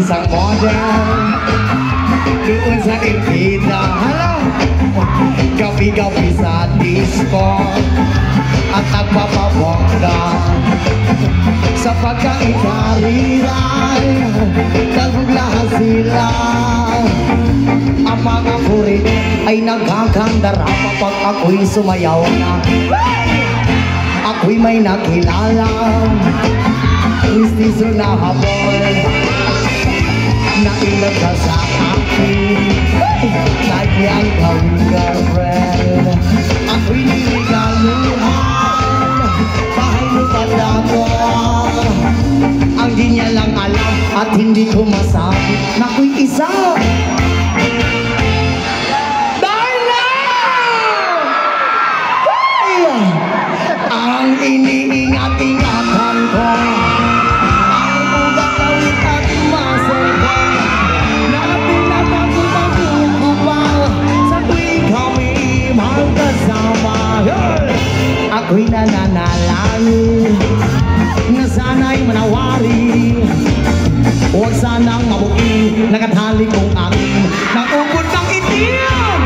isang model doon sa Irpida. Gabi-gabi sa disco at nagpapabongga sa pagkaitariray. Talbog lahat sila. Ang mga kurit ay nagkakandara pag ako'y sumayaw na. Ako'y may nakilala, mistiso na habol, nailag ka sa akin, nagyang kawing girlfriend. Ako'y niligaluhan, bahay lupad ako. Ang di niya lang alam at hindi ko masabi na ako'y isa. Ang iniingat-ingatan ko, ang ugat awit at muscle ko, na pinapagpapagpapal sa tuwing kami magkasama. Ako'y nananalangin na sana'y manawari, huwag sanang mabuki nakatali kong akin ng ugod ng itim.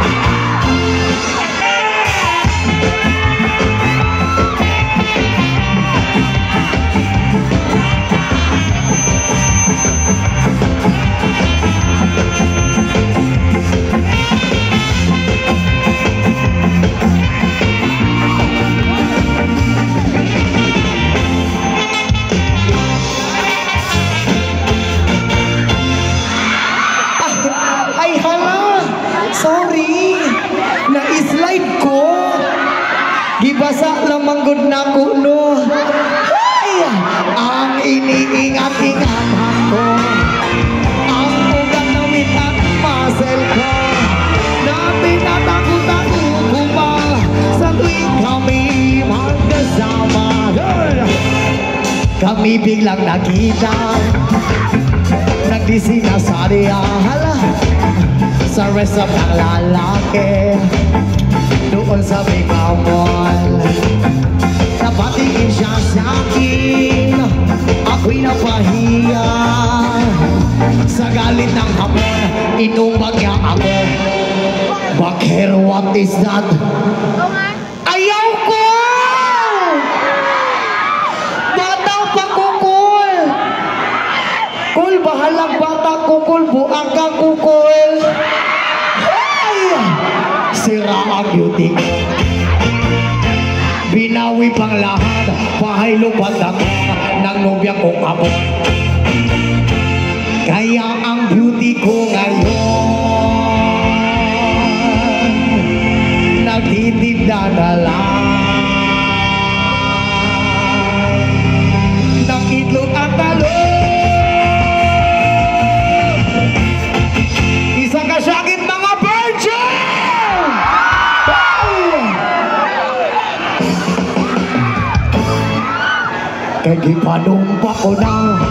Sorry, na-slide ko. Gibasa lamang good na kuno. Ang iniingat-ingatan ko, ang ugat ng mit at muscle ko, na pinatakot-takot ko pa sa tuwing kami magkasama. Kami biglang nakita, nagdisina sa riyahala sa rest of ng lalaki doon sa Bika Mall. Napatingin siya sa akin, ako'y napahiya. Sa galit ng hapon, inumbag niya ako. Bakher, what is that? Ayaw ko! Bata pa kukul! Kul, bahalang bata kukul, buang ka kukul! Sira ang beauty ko, binawi pang lahat, bahay lupad ako ng nobya kong abot. Kaya ang beauty ko ngayon nagtitinda na lang ng itlog at talong. Isang kasyagit mga virgin! Kaya gipanumpa ko na